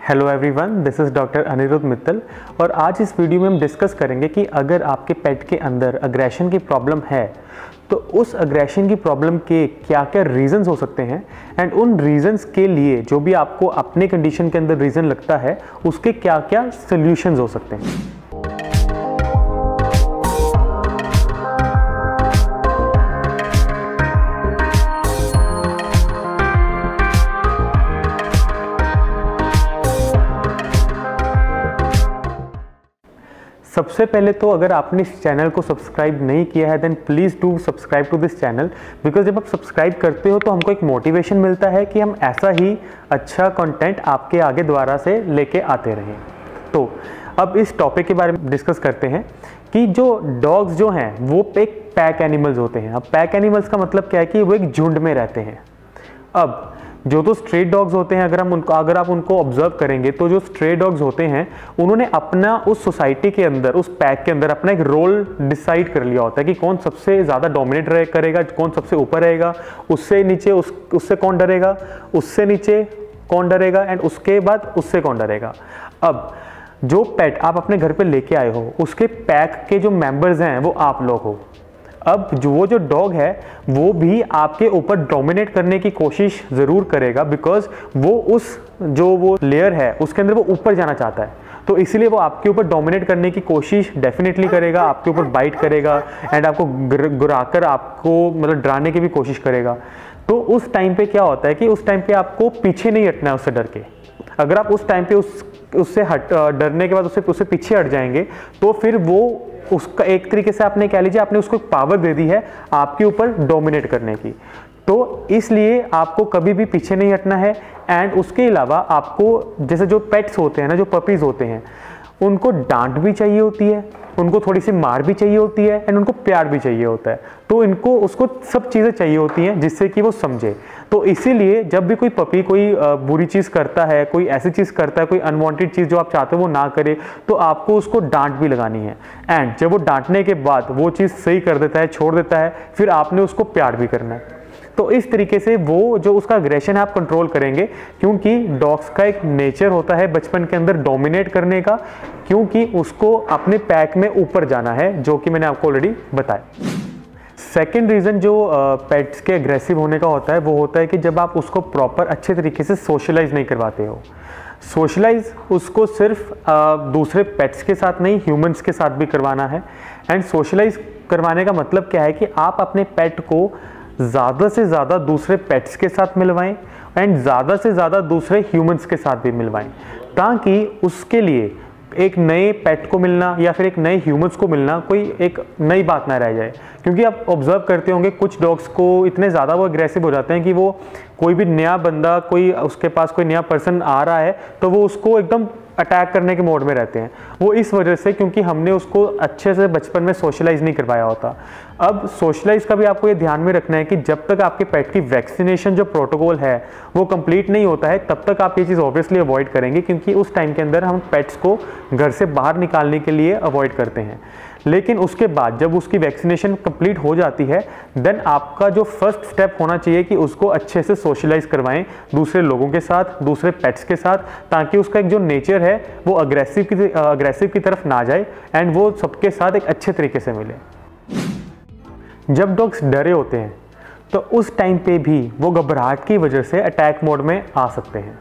Hello everyone, this is doctor Aniruddha Mittal और आज इस वीडियो में हम डिस्कस करेंगे कि अगर आपके पेट के अंदर अग्रेशन की प्रॉब्लम है तो उस अग्रेशन की प्रॉब्लम के क्या क्या रीजंस हो सकते हैं एंड उन रीजंस के लिए जो भी आपको अपने कंडीशन के अंदर रीज़न लगता है उसके क्या क्या सॉल्यूशंस हो सकते हैं। सबसे पहले तो अगर आपने इस चैनल को सब्सक्राइब नहीं किया है then please do subscribe to this channel, because जब आप सब्सक्राइब करते हो तो हमको एक मोटिवेशन मिलता है कि हम ऐसा ही अच्छा कंटेंट आपके आगे दोबारा से लेके आते रहें। तो अब इस टॉपिक के बारे में डिस्कस करते हैं कि जो डॉग्स जो हैं वो एक पैक एनिमल्स होते हैं। अब पैक एनिमल्स का मतलब क्या है कि वो एक झुंड में रहते हैं। अब जो तो स्ट्रेट डॉग्स होते हैं अगर आप उनको ऑब्जर्व करेंगे तो जो स्ट्रेट डॉग्स होते हैं उन्होंने अपना उस सोसाइटी के अंदर, उस पैक के अंदर अपना एक रोल डिसाइड कर लिया होता है कि कौन सबसे ज़्यादा डोमिनेट करेगा, कौन सबसे ऊपर रहेगा, उससे नीचे उससे कौन डरेगा, उससे नीचे कौन डरेगा एंड उसके बाद उससे कौन डरेगा। अब जो पेट आप अपने घर पे लेके आए हो उसके पैक के जो मेंबर्स हैं वो आप लोग हो। अब जो डॉग है वो भी आपके ऊपर डोमिनेट करने की कोशिश ज़रूर करेगा, बिकॉज वो लेयर है उसके अंदर वो ऊपर जाना चाहता है, तो इसीलिए वो आपके ऊपर डोमिनेट करने की कोशिश डेफिनेटली करेगा, आपके ऊपर बाइट करेगा एंड आपको गुराकर आपको मतलब डराने की भी कोशिश करेगा। तो उस टाइम पे क्या होता है कि उस टाइम पे आपको पीछे नहीं हटना है उससे डर के। अगर आप उस टाइम पे उससे डरने के बाद उससे पीछे हट जाएंगे तो फिर वो उसका एक तरीके से आपने कह लीजिए आपने उसको एक पावर दे दी है आपके ऊपर डोमिनेट करने की। तो इसलिए आपको कभी भी पीछे नहीं हटना है। एंड उसके अलावा आपको जैसे जो पेट्स होते हैं ना, जो पपीज़ होते हैं, उनको डांट भी चाहिए होती है, उनको थोड़ी सी मार भी चाहिए होती है एंड उनको प्यार भी चाहिए होता है। तो उसको सब चीज़ें चाहिए होती हैं जिससे कि वो समझे। तो इसीलिए जब भी कोई पपी कोई बुरी चीज़ करता है, कोई ऐसी चीज़ करता है, कोई अनवांटेड चीज़ जो आप चाहते हो वो ना करे, तो आपको उसको डांट भी लगानी है। एंड जब वो डांटने के बाद वो चीज़ सही कर देता है, छोड़ देता है, फिर आपने उसको प्यार भी करना है। तो इस तरीके से वो जो उसका अग्रेशन है आप कंट्रोल करेंगे, क्योंकि डॉग्स का एक नेचर होता है बचपन के अंदर डोमिनेट करने का, क्योंकि उसको अपने पैक में ऊपर जाना है, जो कि मैंने आपको ऑलरेडी बताया। सेकेंड रीज़न जो पेट्स के एग्रेसिव होने का होता है वो होता है कि जब आप उसको प्रॉपर अच्छे तरीके से सोशलाइज नहीं करवाते हो। सोशलाइज उसको सिर्फ दूसरे पेट्स के साथ नहीं, ह्यूमंस के साथ भी करवाना है। एंड सोशलाइज करवाने का मतलब क्या है कि आप अपने पेट को ज़्यादा से ज़्यादा दूसरे पेट्स के साथ मिलवाएं एंड ज़्यादा से ज़्यादा दूसरे ह्यूमंस के साथ भी मिलवाएं, ताकि उसके लिए एक नए पेट को मिलना या फिर एक नए ह्यूमंस को मिलना कोई एक नई बात ना रह जाए। क्योंकि आप ऑब्जर्व करते होंगे कुछ डॉग्स को इतने ज़्यादा वो एग्रेसिव हो जाते हैं कि वो कोई भी नया बंदा, कोई उसके पास कोई नया पर्सन आ रहा है तो वो उसको एकदम अटैक करने के मोड में रहते हैं। वो इस वजह से क्योंकि हमने उसको अच्छे से बचपन में सोशलाइज नहीं करवाया होता। अब सोशलाइज का भी आपको ये ध्यान में रखना है कि जब तक आपके पेट की वैक्सीनेशन जो प्रोटोकॉल है वो कंप्लीट नहीं होता है तब तक आप ये चीज़ ऑब्वियसली अवॉइड करेंगे, क्योंकि उस टाइम के अंदर हम पेट्स को घर से बाहर निकालने के लिए अवॉइड करते हैं। लेकिन उसके बाद जब उसकी वैक्सीनेशन कंप्लीट हो जाती है देन आपका जो फर्स्ट स्टेप होना चाहिए कि उसको अच्छे से सोशलाइज करवाएं दूसरे लोगों के साथ, दूसरे पेट्स के साथ, ताकि उसका एक जो नेचर है वो अग्रेसिव की तरफ ना जाए एंड वो सबके साथ एक अच्छे तरीके से मिले। जब डॉग्स डरे होते हैं तो उस टाइम पे भी वो घबराहट की वजह से अटैक मोड में आ सकते हैं।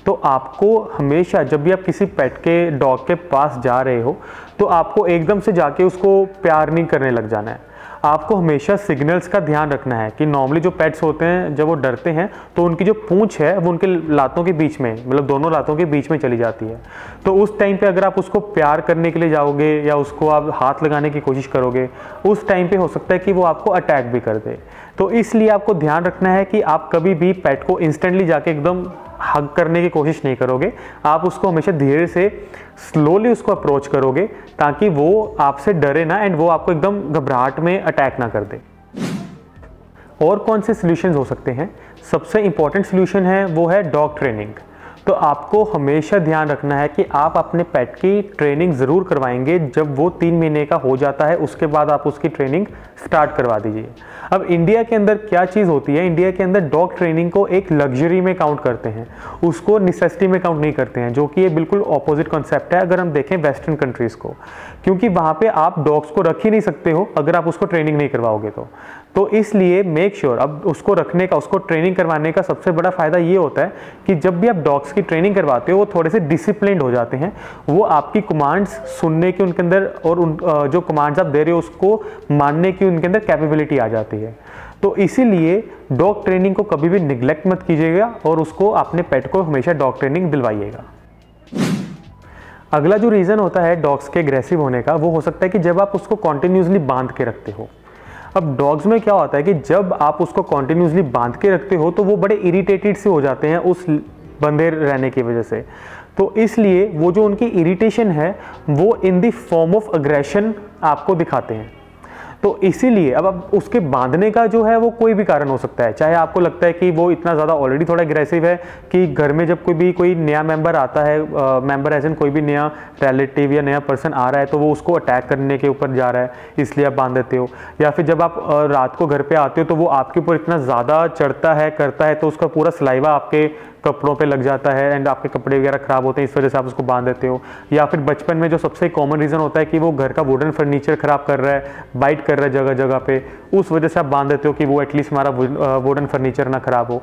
तो आपको हमेशा जब भी आप किसी पेट के डॉग के पास जा रहे हो तो आपको एकदम से जाके उसको प्यार नहीं करने लग जाना है। आपको हमेशा सिग्नल्स का ध्यान रखना है कि नॉर्मली जो पेट्स होते हैं जब वो डरते हैं तो उनकी जो पूंछ है वो उनके लातों के बीच में, मतलब दोनों लातों के बीच में चली जाती है। तो उस टाइम पे अगर आप उसको प्यार करने के लिए जाओगे या उसको आप हाथ लगाने की कोशिश करोगे, उस टाइम पे हो सकता है कि वो आपको अटैक भी कर दे। तो इसलिए आपको ध्यान रखना है कि आप कभी भी पेट को इंस्टेंटली जाके एकदम हग करने की कोशिश नहीं करोगे। आप उसको हमेशा धीरे से स्लोली उसको अप्रोच करोगे ताकि वो आपसे डरे ना एंड वो आपको एकदम घबराहट में अटैक ना कर दे। और कौन से सॉल्यूशंस हो सकते हैं? सबसे इंपॉर्टेंट सॉल्यूशन है वो है डॉग ट्रेनिंग। तो आपको हमेशा ध्यान रखना है कि आप अपने पेट की ट्रेनिंग ज़रूर करवाएंगे। जब वो 3 महीने का हो जाता है उसके बाद आप उसकी ट्रेनिंग स्टार्ट करवा दीजिए। अब इंडिया के अंदर क्या चीज़ होती है, इंडिया के अंदर डॉग ट्रेनिंग को एक लग्जरी में काउंट करते हैं, उसको नेसेसिटी में काउंट नहीं करते हैं, जो कि ये बिल्कुल ऑपोजिट कॉन्सेप्ट है अगर हम देखें वेस्टर्न कंट्रीज़ को, क्योंकि वहाँ पे आप डॉग्स को रख ही नहीं सकते हो अगर आप उसको ट्रेनिंग नहीं करवाओगे तो इसलिए मेक श्योर अब उसको रखने का, उसको ट्रेनिंग करवाने का सबसे बड़ा फ़ायदा ये होता है कि जब भी आप डॉग्स की ट्रेनिंग करवाते हो वो थोड़े से डिसिप्लिन्ड हो जाते हैं, वो आपकी कमांड्स सुनने की उनके अंदर और उन जो कमांड्स आप दे रहे हो उसको मानने की उनके अंदर कैपेबिलिटी आ जाती है। तो इसीलिए डॉग ट्रेनिंग को कभी भी निगलेक्ट मत कीजिएगा और उसको अपने पेट को हमेशा डॉग ट्रेनिंग दिलवाइएगा। अगला जो रीज़न होता है डॉग्स के एग्रेसिव होने का, वो हो सकता है कि जब आप उसको कॉन्टिन्यूसली बांध के रखते हो। अब डॉग्स में क्या होता है कि जब आप उसको कॉन्टिन्यूसली बांध के रखते हो तो वो बड़े इरिटेटेड से हो जाते हैं उस बंधे रहने की वजह से। तो इसलिए वो जो उनकी इरिटेशन है वो in the form of aggression आपको दिखाते हैं। तो इसीलिए अब उसके बांधने का जो है वो कोई भी कारण हो सकता है, चाहे आपको लगता है कि वो इतना ज़्यादा ऑलरेडी थोड़ा एग्रेसिव है कि घर में जब कोई नया मेंबर आता है, मेंबर एज इन कोई भी नया रिलेटिव या नया पर्सन आ रहा है तो वो उसको अटैक करने के ऊपर जा रहा है इसलिए आप बांध देते हो, या फिर जब आप रात को घर पे आते हो तो वो आपके ऊपर इतना ज़्यादा चढ़ता है करता है तो उसका पूरा सलाइवा आपके कपड़ों पे लग जाता है एंड आपके कपड़े वगैरह खराब होते हैं, इस वजह से आप उसको बांध देते हो। या फिर बचपन में जो सबसे कॉमन रीज़न होता है कि वो घर का वुडन फर्नीचर खराब कर रहा है, बाइट कर रहा है जगह जगह पे, उस वजह से आप बांध देते हो कि वो एटलीस्ट हमारा वुडन फर्नीचर ना खराब हो।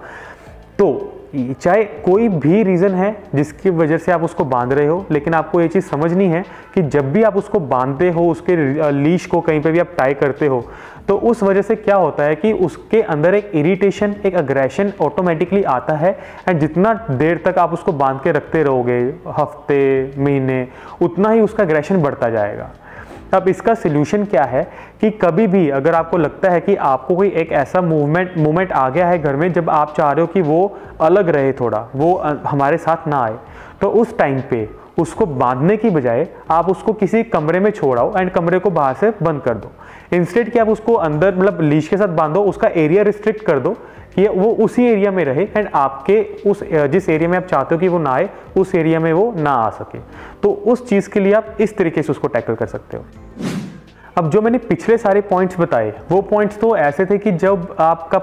तो चाहे कोई भी रीज़न है जिसकी वजह से आप उसको बांध रहे हो, लेकिन आपको ये चीज़ समझनी है कि जब भी आप उसको बांधते हो, उसके लीश को कहीं पे भी आप टाई करते हो, तो उस वजह से क्या होता है कि उसके अंदर एक इरिटेशन, एक अग्रेशन ऑटोमेटिकली आता है। एंड जितना देर तक आप उसको बांध के रखते रहोगे, हफ्ते महीने, उतना ही उसका अग्रेशन बढ़ता जाएगा। अब इसका सिल्यूशन क्या है कि कभी भी अगर आपको लगता है कि आपको कोई एक ऐसा मोमेंट आ गया है घर में जब आप चाह रहे हो कि वो अलग रहे, थोड़ा वो हमारे साथ ना आए, तो उस टाइम पे उसको बांधने की बजाय आप उसको किसी कमरे में छोड़ाओ एंड कमरे को बाहर से बंद कर दो। इंस्टेड कि आप उसको अंदर मतलब लीश के साथ बांधो, उसका एरिया रिस्ट्रिक्ट कर दो कि वो उसी एरिया में रहे एंड आपके उस जिस एरिया में आप चाहते हो कि वो ना आए उस एरिया में वो ना आ सके। तो उस चीज़ के लिए आप इस तरीके से उसको टैकल कर सकते हो। अब जो मैंने पिछले सारे पॉइंट्स बताए वो पॉइंट्स तो ऐसे थे कि जब आपका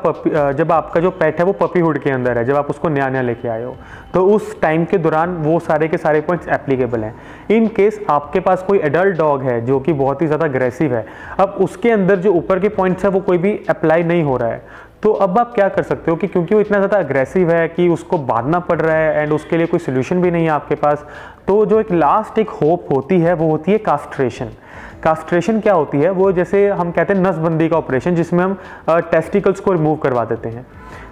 जो पेट है वो पपीहुड के अंदर है, जब आप उसको नया नया लेके आए हो, तो उस टाइम के दौरान वो सारे के सारे पॉइंट्स एप्लीकेबल हैं। इन केस आपके पास कोई एडल्ट डॉग है जो कि बहुत ही ज़्यादा अग्रेसिव है, अब उसके अंदर जो ऊपर के पॉइंट्स है वो कोई भी अप्लाई नहीं हो रहा है, तो अब आप क्या कर सकते हो कि क्योंकि वो इतना ज़्यादा अग्रेसिव है कि उसको बांधना पड़ रहा है एंड उसके लिए कोई सोल्यूशन भी नहीं है आपके पास, तो जो एक लास्ट एक होप होती है वो होती है कास्ट्रेशन। कास्ट्रेशन क्या होती है, वो जैसे हम कहते हैं नसबंदी का ऑपरेशन, जिसमें हम टेस्टिकल्स को रिमूव करवा देते हैं।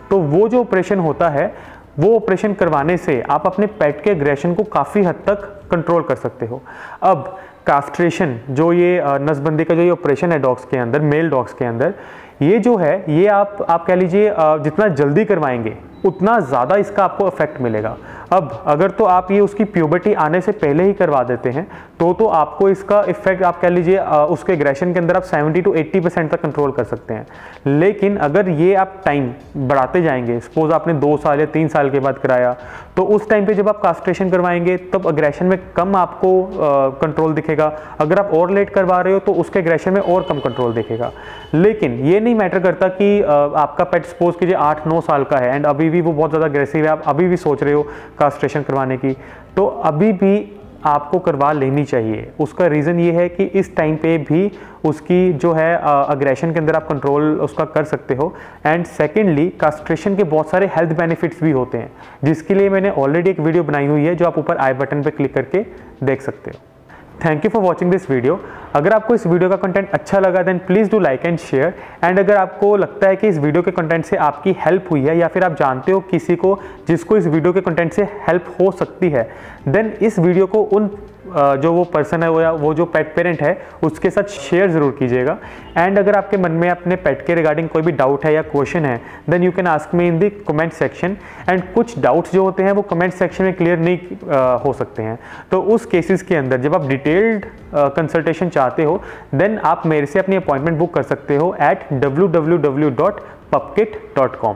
तो वो जो ऑपरेशन होता है, वो ऑपरेशन करवाने से आप अपने पेट के एग्रेशन को काफ़ी हद तक कंट्रोल कर सकते हो। अब कास्ट्रेशन जो ये नसबंदी का जो ये ऑपरेशन है डॉग्स के अंदर, मेल डॉग्स के अंदर, ये जो है ये आप कह लीजिए जितना जल्दी करवाएंगे उतना ज़्यादा इसका आपको इफेक्ट मिलेगा। अब अगर तो आप ये उसकी प्यूबर्टी आने से पहले ही करवा देते हैं तो आपको इसका इफेक्ट आप कह लीजिए उसके एग्रेशन के अंदर आप 70 to 80% तक कंट्रोल कर सकते हैं। लेकिन अगर ये आप टाइम बढ़ाते जाएंगे, सपोज आपने 2 साल या 3 साल के बाद कराया, तो उस टाइम पे जब आप कास्ट्रेशन करवाएंगे तब एग्रेशन में कम आपको कंट्रोल दिखेगा। अगर आप और लेट करवा रहे हो तो उसके एग्रेशन में और कम कंट्रोल दिखेगा। लेकिन ये नहीं मैटर करता कि आपका पेट सपोज कीजिए 8-9 साल का है एंड अभी भी वो बहुत ज़्यादा अग्रेसिव है, आप अभी भी सोच रहे हो कास्ट्रेशन करवाने की, तो अभी भी आपको करवा लेनी चाहिए। उसका रीज़न ये है कि इस टाइम पे भी उसकी जो है अग्रेशन के अंदर आप कंट्रोल उसका कर सकते हो। एंड सेकेंडली कास्ट्रेशन के बहुत सारे हेल्थ बेनिफिट्स भी होते हैं, जिसके लिए मैंने ऑलरेडी एक वीडियो बनाई हुई है जो आप ऊपर आई बटन पे क्लिक करके देख सकते हो। Thank you for watching this video. अगर आपको इस वीडियो का कंटेंट अच्छा लगा then please do like and share. And अगर आपको लगता है कि इस वीडियो के कंटेंट से आपकी हेल्प हुई है या फिर आप जानते हो किसी को जिसको इस वीडियो के कंटेंट से हेल्प हो सकती है, देन इस वीडियो को उन जो वो पर्सन है या वो जो पेट पेरेंट है उसके साथ शेयर ज़रूर कीजिएगा। एंड अगर आपके मन में अपने पेट के रिगार्डिंग कोई भी डाउट है या क्वेश्चन है then you can ask me in the comment section. And कुछ डाउट्स जो होते हैं वो कमेंट सेक्शन में क्लियर नहीं हो सकते हैं, तो उस केसेस के अंदर जब आप डिटेल्ड कंसल्टेशन चाहते हो देन आप मेरे से अपनी अपॉइंटमेंट बुक कर सकते हो at www.pupkit.com।